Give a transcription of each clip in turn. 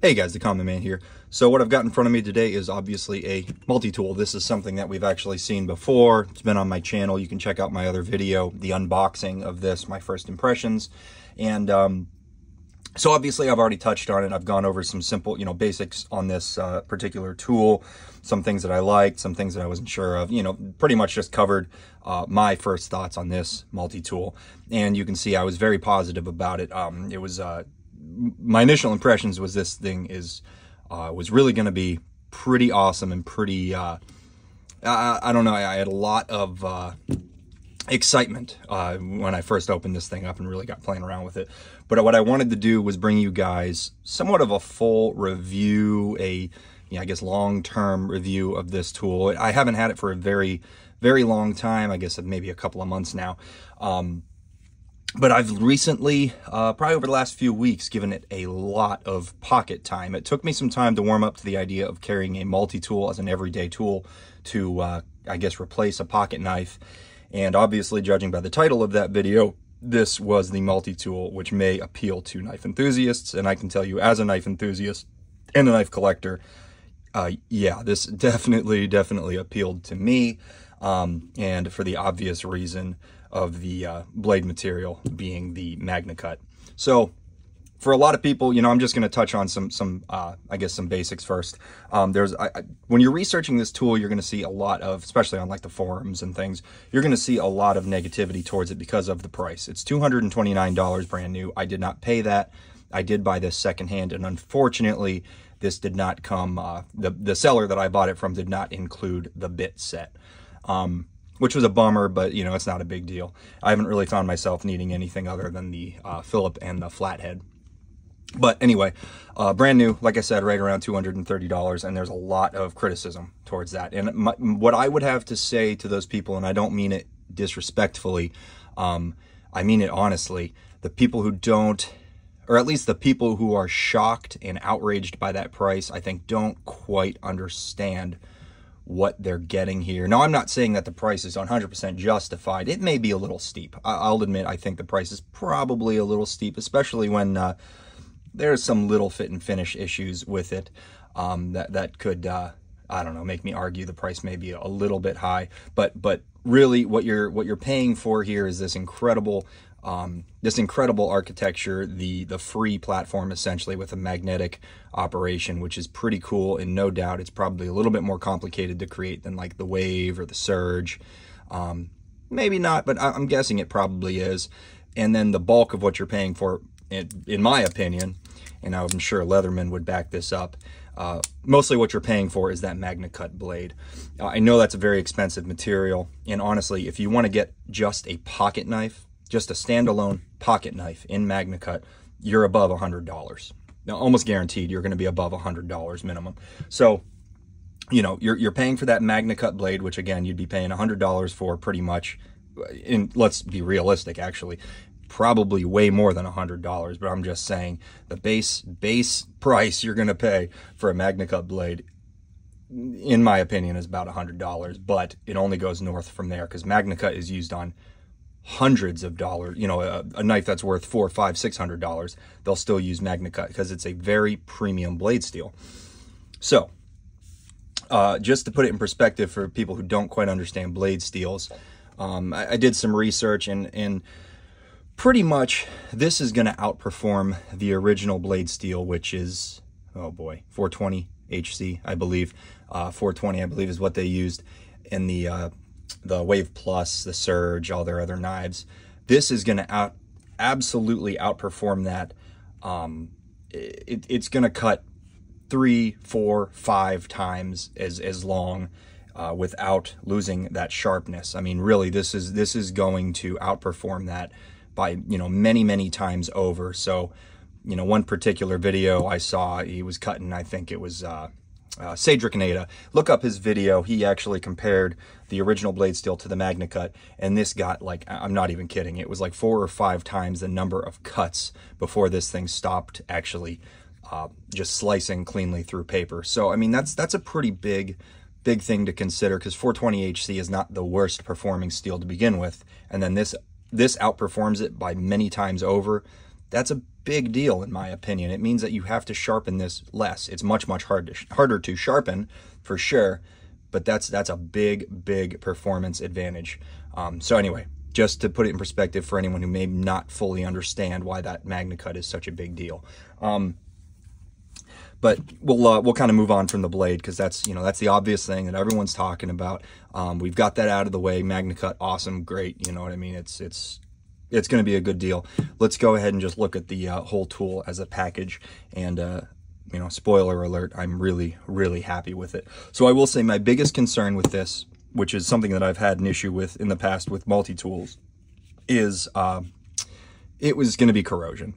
Hey guys, the Common Man here. So what I've got in front of me today is obviously a multi-tool. This is something that we've actually seen before. It's been on my channel. You can check out my other video, the unboxing of this, my first impressions. And so obviously I've already touched on it. I've gone over some simple, basics on this particular tool, some things that I liked, some things that I wasn't sure of, pretty much just covered my first thoughts on this multi-tool. And you can see I was very positive about it. It was my initial impressions was this thing was really going to be pretty awesome and pretty, I don't know, I had a lot of excitement when I first opened this thing up and really got playing around with it. But what I wanted to do was bring you guys somewhat of a full review, I guess long-term review of this tool. I haven't had it for a very, very long time, I guess maybe a couple of months now. But I've recently, probably over the last few weeks, given it a lot of pocket time. It took me some time to warm up to the idea of carrying a multi-tool as an everyday tool to, I guess, replace a pocket knife. And obviously, judging by the title of that video, this was the multi-tool, which may appeal to knife enthusiasts. And I can tell you, as a knife enthusiast and a knife collector, yeah, this definitely appealed to me. And for the obvious reason of the blade material being the MagnaCut. So for a lot of people, I'm just going to touch on some I guess some basics first. When you're researching this tool, you're going to see a lot of, especially on like the forums and things, you're going to see a lot of negativity towards it because of the price. It's $229 brand new. I did not pay that. I did buy this secondhand, and unfortunately, this did not come, the seller that I bought it from did not include the bit set. Which was a bummer, but it's not a big deal. I haven't really found myself needing anything other than the Phillip and the flathead. But anyway, brand new, like I said, right around $230, and there's a lot of criticism towards that. And what I would have to say to those people, and I don't mean it disrespectfully, I mean it honestly, the people who don't, or at least the people who are shocked and outraged by that price, I think don't quite understand what they're getting here. Now, I'm not saying that the price is 100% justified. It may be a little steep. I'll admit, I think the price is probably a little steep, especially when there's some little fit and finish issues with it that could, I don't know, make me argue the price may be a little bit high. But really, what you're paying for here is this incredible architecture, the free platform essentially with a magnetic operation, which is pretty cool. And no doubt it's probably a little bit more complicated to create than like the Wave or the Surge. Maybe not, but I'm guessing it probably is. And then the bulk of what you're paying for, in my opinion, and I'm sure Leatherman would back this up, mostly what you're paying for is that MagnaCut blade. I know that's a very expensive material, and honestly, if you want to get just a pocket knife, just a standalone pocket knife in MagnaCut, you're above $100. Now, almost guaranteed you're going to be above $100 minimum. So, you're paying for that MagnaCut blade, which again, you'd be paying $100 for pretty much, and let's be realistic, actually, probably way more than $100, but I'm just saying the base price you're going to pay for a MagnaCut blade, in my opinion, is about $100, but it only goes north from there because MagnaCut is used on hundreds of dollars. A knife that's worth $400, $500, $600, they'll still use MagnaCut because it's a very premium blade steel. So just to put it in perspective for people who don't quite understand blade steels, I did some research, and pretty much this is going to outperform the original blade steel, which is, oh boy, 420 HC, I believe. 420, I believe, is what they used in the Wave Plus, the Surge, all their other knives. This is going to absolutely outperform that. It's going to cut 3, 4, 5 times as long without losing that sharpness. I mean, really, this is going to outperform that by many times over. So one particular video I saw, he was cutting, I think it was Cedric Nada. Look up his video. He actually compared the original blade steel to the MagnaCut, and this got, like, I'm not even kidding, it was like 4 or 5 times the number of cuts before this thing stopped actually just slicing cleanly through paper. So I mean, that's a pretty big thing to consider, because 420 HC is not the worst performing steel to begin with, and then this outperforms it by many times over. That's a big deal in my opinion. It means that you have to sharpen this less. It's much harder to sharpen for sure, but that's a big performance advantage. So anyway, just to put it in perspective for anyone who may not fully understand why that MagnaCut is such a big deal. But we'll kind of move on from the blade, because that's the obvious thing that everyone's talking about. We've got that out of the way. MagnaCut, awesome, great. You know what I mean? It's going to be a good deal. Let's go ahead and just look at the whole tool as a package. And spoiler alert, I'm really happy with it. So I will say my biggest concern with this, which is something that I've had an issue with in the past with multi-tools, is it was going to be corrosion.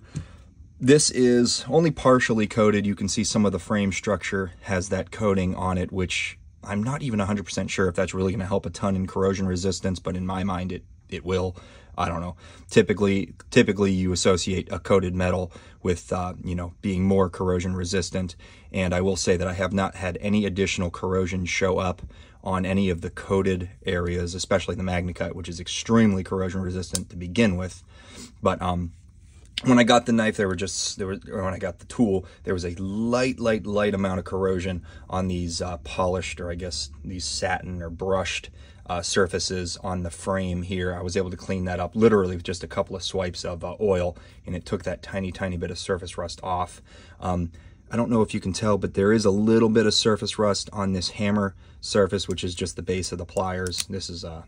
This is only partially coated. You can see some of the frame structure has that coating on it, which I'm not even 100% sure if that's really going to help a ton in corrosion resistance, but in my mind it will. I don't know. Typically you associate a coated metal with being more corrosion resistant, and I will say that I have not had any additional corrosion show up on any of the coated areas, especially the MagnaCut, which is extremely corrosion resistant to begin with. But when I got the knife, when I got the tool, there was a light amount of corrosion on these polished, or I guess these satin or brushed surfaces on the frame here. I was able to clean that up literally with just a couple of swipes of oil, and it took that tiny bit of surface rust off. I don't know if you can tell, but there is a little bit of surface rust on this hammer surface, which is just the base of the pliers. This is a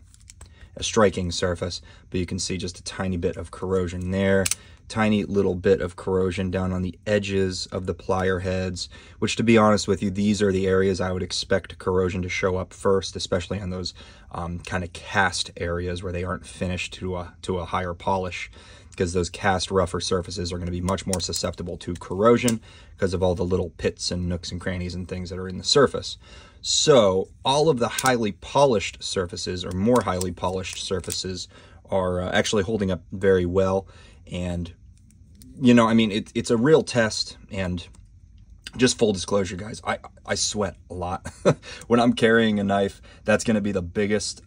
striking surface, but you can see just a tiny bit of corrosion there. Tiny little bit of corrosion down on the edges of the plier heads, which, to be honest with you, these are the areas I would expect corrosion to show up first, especially on those kind of cast areas where they aren't finished to a higher polish, because those cast rougher surfaces are going to be much more susceptible to corrosion because of all the little pits and nooks and crannies and things that are in the surface. So all of the highly polished surfaces, or more highly polished surfaces, are actually holding up very well. And I mean, it's a real test. And just full disclosure, guys, I sweat a lot when I'm carrying a knife. That's going to be the biggest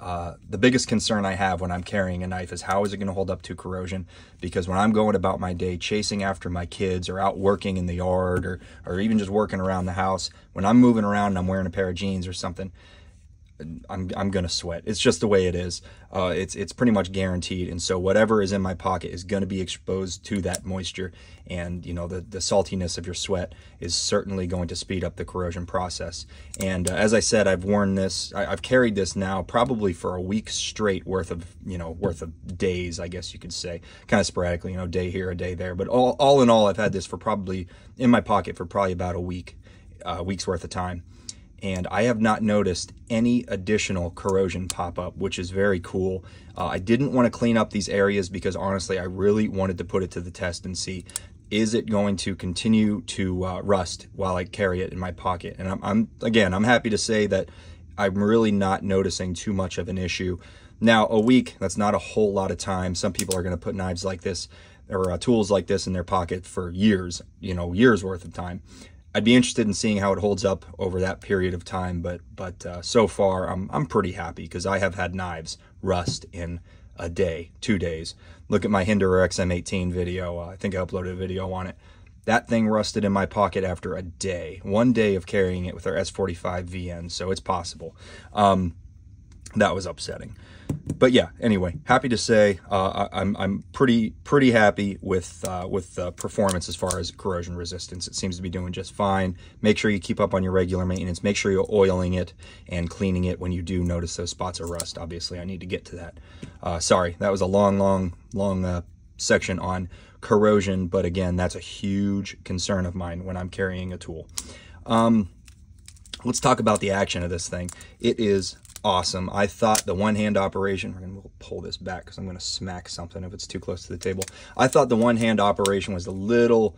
concern I have when I'm carrying a knife, is how is it going to hold up to corrosion? Because when I'm going about my day chasing after my kids, or out working in the yard, or even just working around the house, when I'm moving around and I'm wearing a pair of jeans or something, I'm gonna sweat. It's just the way it is. It's pretty much guaranteed. And so whatever is in my pocket is going to be exposed to that moisture, and the saltiness of your sweat is certainly going to speed up the corrosion process. And as I said, I've worn this. I've carried this now probably for a week straight worth of days, I guess you could say, kind of sporadically, day here, a day there. But all in all, I've had this for probably in my pocket for probably about a week's worth of time. And I have not noticed any additional corrosion pop up, which is very cool. I didn't want to clean up these areas because honestly, I really wanted to put it to the test and see, is it going to continue to rust while I carry it in my pocket? And I'm happy to say that I'm really not noticing too much of an issue. Now, a week, that's not a whole lot of time. Some people are going to put knives like this, or tools like this in their pocket for years, years worth of time. I'd be interested in seeing how it holds up over that period of time, but so far I'm pretty happy, because I have had knives rust in a day, 2 days. Look at my Hinderer XM18 video. I think I uploaded a video on it. That thing rusted in my pocket after a day, 1 day of carrying it with our S45 VN, so it's possible. That was upsetting. But yeah, anyway, happy to say I'm pretty happy with the performance as far as corrosion resistance. It seems to be doing just fine. Make sure you keep up on your regular maintenance. Make sure you're oiling it and cleaning it when you do notice those spots of rust. Obviously, I need to get to that. Sorry, that was a long section on corrosion, but again, that's a huge concern of mine when I'm carrying a tool. Let's talk about the action of this thing. It is awesome. I thought the one-hand operation, we'll pull this back because I'm going to smack something if it's too close to the table. I thought the one-hand operation was a little,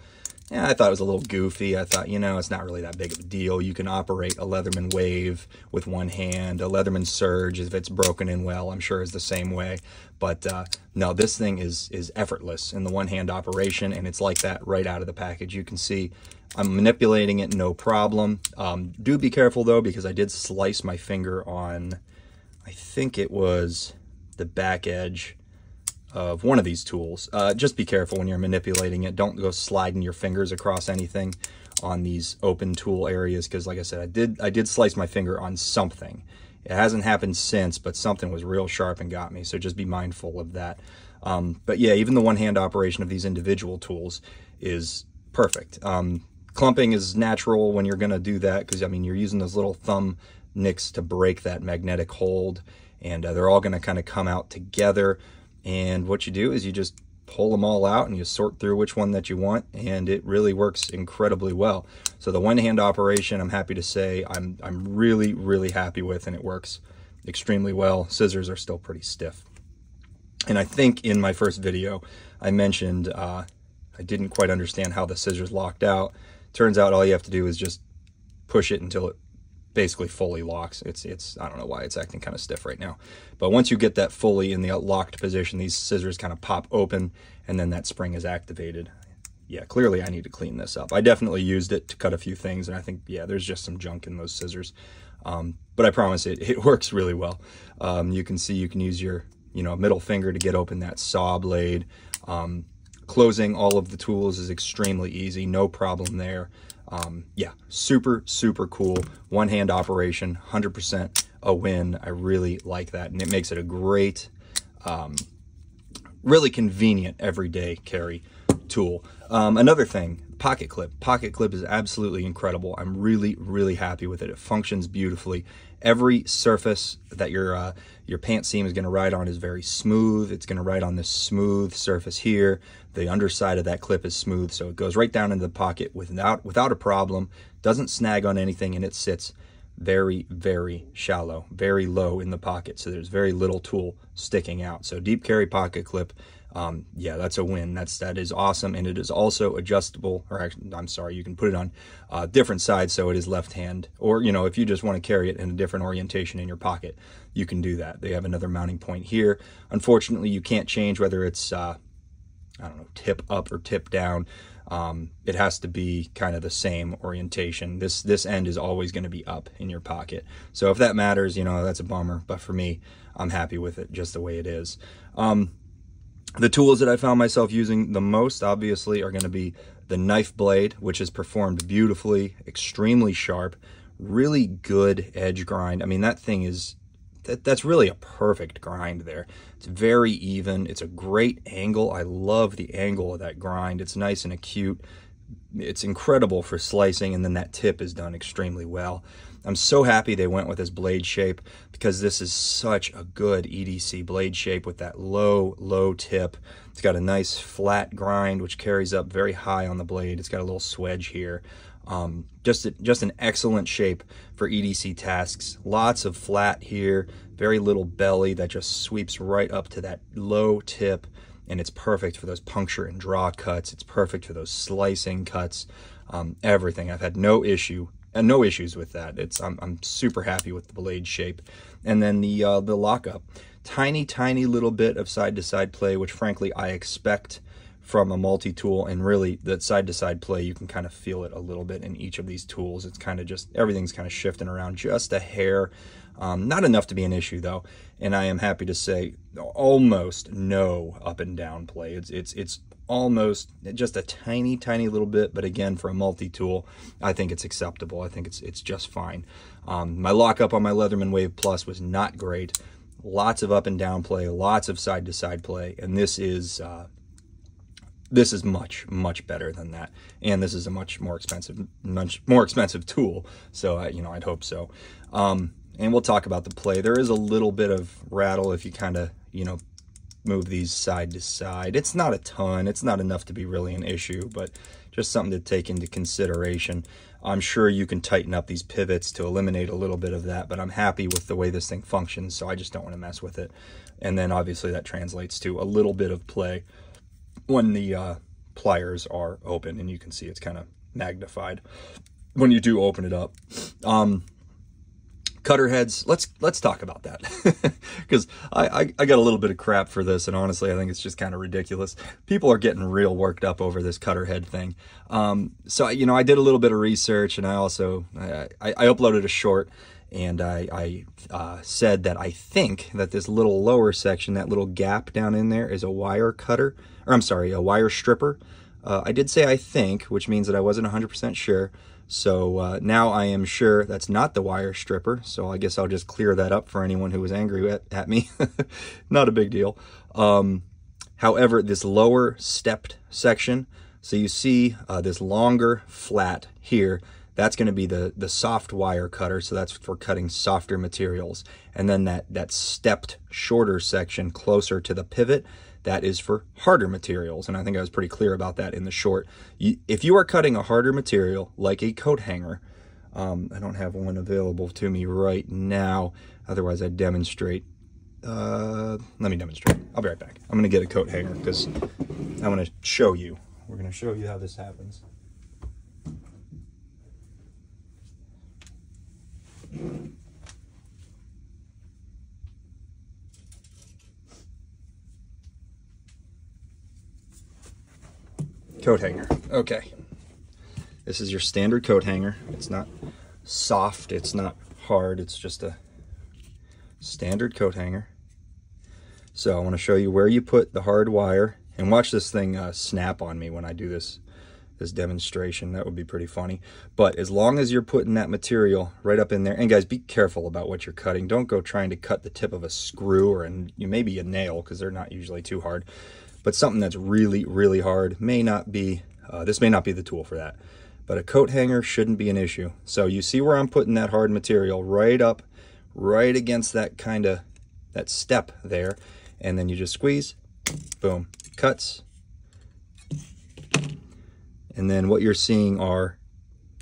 I thought it was a little goofy. I thought, it's not really that big of a deal. You can operate a Leatherman Wave with one hand. A Leatherman Surge, if it's broken in well, I'm sure is the same way. But no, this thing is effortless in the one-hand operation, and it's like that right out of the package. You can see I'm manipulating it, no problem. Do be careful though, because I did slice my finger on, I think it was the back edge of one of these tools. Just be careful when you're manipulating it. Don't go sliding your fingers across anything on these open tool areas, because like I said, I did slice my finger on something. It hasn't happened since, but something was real sharp and got me, so just be mindful of that. But yeah, even the one-hand operation of these individual tools is perfect. Clumping is natural when you're going to do that, because I mean, you're using those little thumb nicks to break that magnetic hold, and they're all going to kind of come out together. And what you do is you just pull them all out and you sort through which one that you want, and it really works incredibly well. So the one-hand operation, I'm happy to say, I'm really, really happy with, and it works extremely well. Scissors are still pretty stiff. And I think in my first video, I mentioned I didn't quite understand how the scissors locked out. Turns out all you have to do is just push it until it basically fully locks. It's I don't know why it's acting kind of stiff right now, but once you get that fully in the locked position, these scissors kind of pop open, and then that spring is activated. Yeah, clearly I need to clean this up. I definitely used it to cut a few things, and I think, yeah, there's just some junk in those scissors. But I promise it works really well. You can see you can use your middle finger to get open that saw blade. Closing all of the tools is extremely easy, no problem there. Yeah, super, super cool. One-hand operation, 100% a win. I really like that, and it makes it a great, really convenient everyday carry tool. Another thing, pocket clip. Pocket clip is absolutely incredible. I'm really, really happy with it. It functions beautifully. Every surface that your pant seam is going to ride on is very smooth. It's going to ride on this smooth surface here. The underside of that clip is smooth, so it goes right down into the pocket without a problem. Doesn't snag on anything, and it sits very, very shallow, very low in the pocket, so there's very little tool sticking out. So deep carry pocket clip, yeah, that's a win. That is awesome, and it is also adjustable, or actually, I'm sorry, you can put it on different sides, so it is left hand, or if you just want to carry it in a different orientation in your pocket, you can do that. They have another mounting point here. Unfortunately, you can't change whether it's I don't know, tip up or tip down. It has to be kind of the same orientation. This end is always going to be up in your pocket. So if that matters, that's a bummer. But for me, I'm happy with it just the way it is. The tools that I found myself using the most, obviously, are going to be the knife blade, which is performed beautifully, extremely sharp, really good edge grind. I mean, that thing is, that's really a perfect grind there. It's very even. It's a great angle. I love the angle of that grind. It's nice and acute. It's incredible for slicing, and then that tip is done extremely well. I'm so happy they went with this blade shape, because this is such a good EDC blade shape with that low tip. It's got a nice flat grind, which carries up very high on the blade. It's got a little swedge here. Just an excellent shape for EDC tasks. Lots of flat here, very little belly that just sweeps right up to that low tip, and it's perfect for those puncture and draw cuts. It's perfect for those slicing cuts. Everything. I've had no issues with that. I'm super happy with the blade shape. And then the lockup, tiny little bit of side-to-side play, which frankly I expect from a multi-tool, and really that side-to-side play, you can kind of feel it a little bit in each of these tools. It's kind of just, everything's kind of shifting around just a hair. Not enough to be an issue though, and I am happy to say almost no up and down play. It's almost just a tiny little bit, but again, for a multi-tool, I think it's acceptable. I think it's just fine. My lockup on my Leatherman Wave Plus was not great. Lots of up and down play, lots of side-to-side play, and this is much better than that, and this is a much more expensive tool, so I'd hope so. And we'll talk about the play. There is a little bit of rattle if you kind of move these side to side. It's not a ton, it's not enough to be really an issue, but just something to take into consideration. I'm sure you can tighten up these pivots to eliminate a little bit of that, but I'm happy with the way this thing functions, so I just don't want to mess with it. And then obviously that translates to a little bit of play when the pliers are open, and you can see it's kind of magnified when you do open it up. Cutter heads, let's talk about that, because I got a little bit of crap for this, and honestly I think it's just kind of ridiculous. People are getting real worked up over this cutter head thing. So I did a little bit of research, and I also I uploaded a short, and I said that I think that this little lower section, that little gap down in there, is a wire cutter, or I'm sorry, a wire stripper. I did say I think, which means that I wasn't 100% sure. So now I am sure that's not the wire stripper. So I guess I'll just clear that up for anyone who was angry at me. Not a big deal. However, this lower stepped section, so you see this longer flat here, that's going to be the soft wire cutter. So that's for cutting softer materials. And then that stepped shorter section closer to the pivot, that is for harder materials. And I think I was pretty clear about that in the short. If you are cutting a harder material, like a coat hanger, I don't have one available to me right now. Otherwise, I'd demonstrate. Let me demonstrate. I'll be right back. I'm going to get a coat hanger because I want to show you. We're going to show you how this happens. Coat hanger. Okay. This is your standard coat hanger. It's not soft, it's not hard, it's just a standard coat hanger. So I want to show you where you put the hard wire, and watch this thing snap on me when I do this demonstration. That would be pretty funny. But as long as you're putting that material right up in there, and guys, be careful about what you're cutting. Don't go trying to cut the tip of a screw or maybe a nail, because they're not usually too hard. But something that's really, really hard may not be, this may not be the tool for that. But a coat hanger shouldn't be an issue. So you see where I'm putting that hard material right up, right against that that step there. And then you just squeeze, boom, cuts. And then what you're seeing are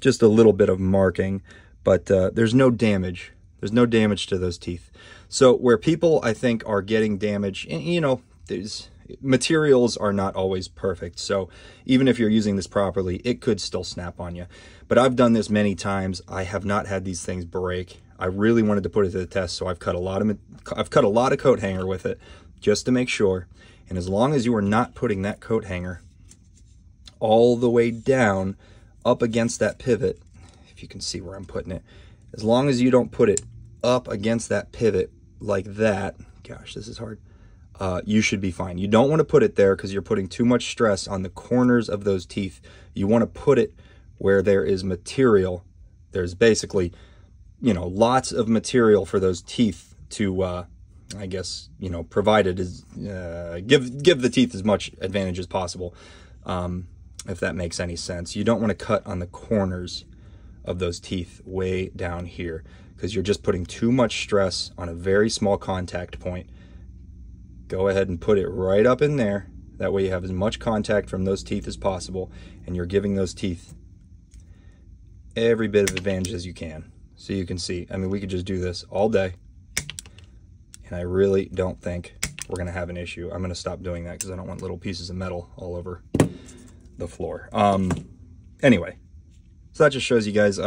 just a little bit of marking, but there's no damage. There's no damage to those teeth. So where people, I think, are getting damage, you know, materials are not always perfect. So even if you're using this properly, it could still snap on you. But I've done this many times. I have not had these things break. I really wanted to put it to the test, so I've cut a lot of coat hanger with it just to make sure. And as long as you are not putting that coat hanger all the way down up against that pivot, if you can see where I'm putting it, as long as you don't put it up against that pivot like that, gosh, this is hard, you should be fine. You don't want to put it there because you're putting too much stress on the corners of those teeth. You want to put it where there is material. There's basically, you know, lots of material for those teeth to, I guess, you know, provided is give the teeth as much advantage as possible, if that makes any sense. You don't want to cut on the corners of those teeth way down here because you're just putting too much stress on a very small contact point. Go ahead and put it right up in there. That way you have as much contact from those teeth as possible, and you're giving those teeth every bit of advantage as you can. So you can see, I mean, we could just do this all day, and I really don't think we're going to have an issue. I'm going to stop doing that because I don't want little pieces of metal all over the floor. Anyway, so that just shows you guys,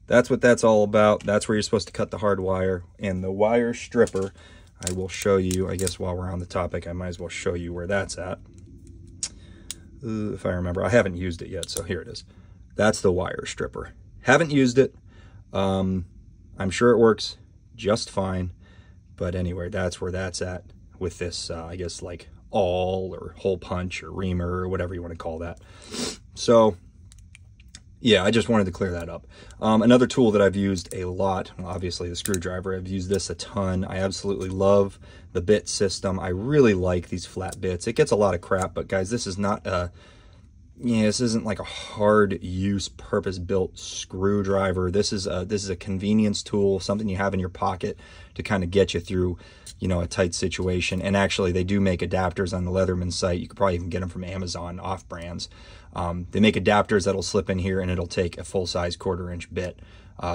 that's what that's all about. That's where you're supposed to cut the hard wire. And the wire stripper, I will show you, I guess while we're on the topic, I might as well show you where that's at. If I remember, I haven't used it yet, so here it is. That's the wire stripper. Haven't used it. I'm sure it works just fine. But anyway, that's where that's at with this, I guess, like awl or hole punch or reamer or whatever you want to call that. So yeah, I just wanted to clear that up. Another tool that I've used a lot, well, obviously the screwdriver. I've used this a ton. I absolutely love the bit system. I really like these flat bits. It gets a lot of crap, but guys, this is not a, this isn't like a hard use, purpose-built screwdriver. This is a convenience tool, something you have in your pocket to kind of get you through, you know, a tight situation. And actually, they do make adapters on the Leatherman site. You could probably even get them from Amazon, off brands. They make adapters that'll slip in here, and it'll take a full-size 1/4-inch bit.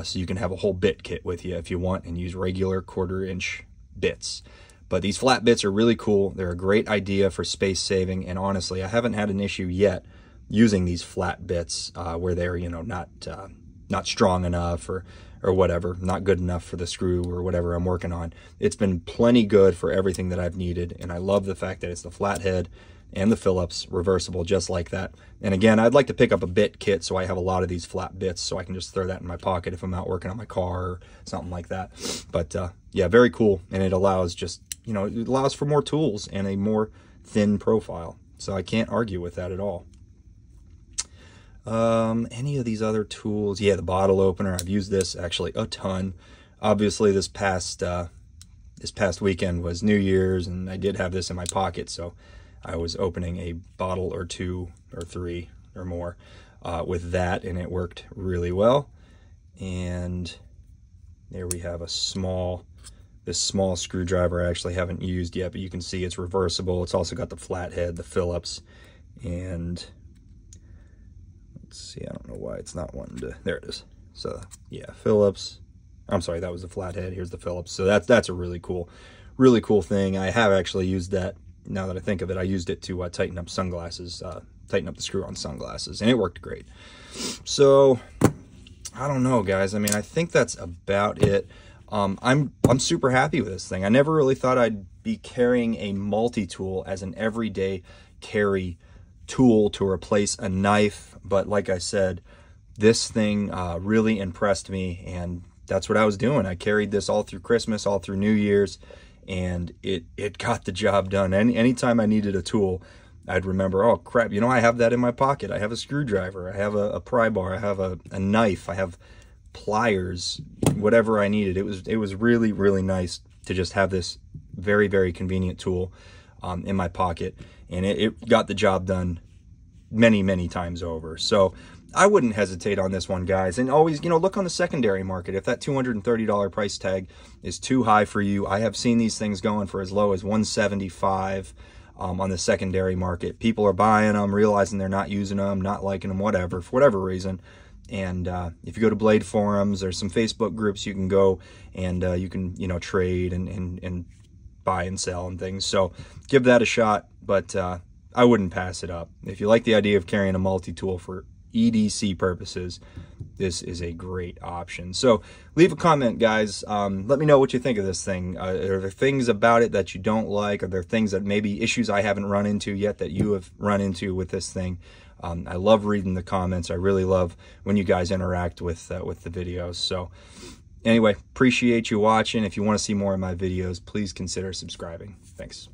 So you can have a whole bit kit with you if you want, and use regular 1/4-inch bits. But these flat bits are really cool. They're a great idea for space saving. And honestly, I haven't had an issue yet using these flat bits where they're, you know, not strong enough or whatever, not good enough for the screw or whatever I'm working on. It's been plenty good for everything that I've needed, and I love the fact that it's the flathead. and the Phillips, reversible just like that. And again, I'd like to pick up a bit kit so I have a lot of these flat bits so I can just throw that in my pocket if I'm out working on my car or something like that. But yeah, very cool. And it allows just, you know, it allows for more tools and a more thin profile. So I can't argue with that at all. Any of these other tools? Yeah, the bottle opener. I've used this actually a ton. Obviously, this past weekend was New Year's, and I did have this in my pocket, so I was opening a bottle or two or three or more with that, and it worked really well. And there we have this small screwdriver I actually haven't used yet, but you can see it's reversible. It's also got the flathead, the Phillips, and let's see, I don't know why it's not wanting to, there it is. So yeah, Phillips. I'm sorry, that was the flathead. Here's the Phillips. So that's a really cool thing. I have actually used that, now that I think of it. I used it to tighten up sunglasses, tighten up the screw on sunglasses, and it worked great. So I don't know, guys. I mean, I think that's about it. I'm super happy with this thing. I never really thought I'd be carrying a multi-tool as an everyday carry tool to replace a knife, but like I said, this thing really impressed me, and that's what I was doing. I carried this all through Christmas, all through New Year's, and it got the job done. Anytime I needed a tool, I'd remember, oh crap, you know, I have that in my pocket. I have a screwdriver, I have a pry bar, I have a knife, I have pliers, whatever I needed. It was really, really nice to just have this very, very convenient tool in my pocket, and it got the job done many, many times over. So I wouldn't hesitate on this one, guys. And always, you know, look on the secondary market. If that $230 price tag is too high for you, I have seen these things going for as low as $175 on the secondary market. People are buying them, realizing they're not using them, not liking them, whatever, for whatever reason. And if you go to Blade forums, there's some Facebook groups you can go and you can, you know, trade and buy and sell and things. So give that a shot, but I wouldn't pass it up. If you like the idea of carrying a multi-tool for EDC purposes, this is a great option. So leave a comment, guys. Let me know what you think of this thing. Are there things about it that you don't like? Are there things that maybe issues I haven't run into yet that you have run into with this thing? I love reading the comments. I really love when you guys interact with the videos. So anyway, appreciate you watching. If you want to see more of my videos, please consider subscribing. Thanks.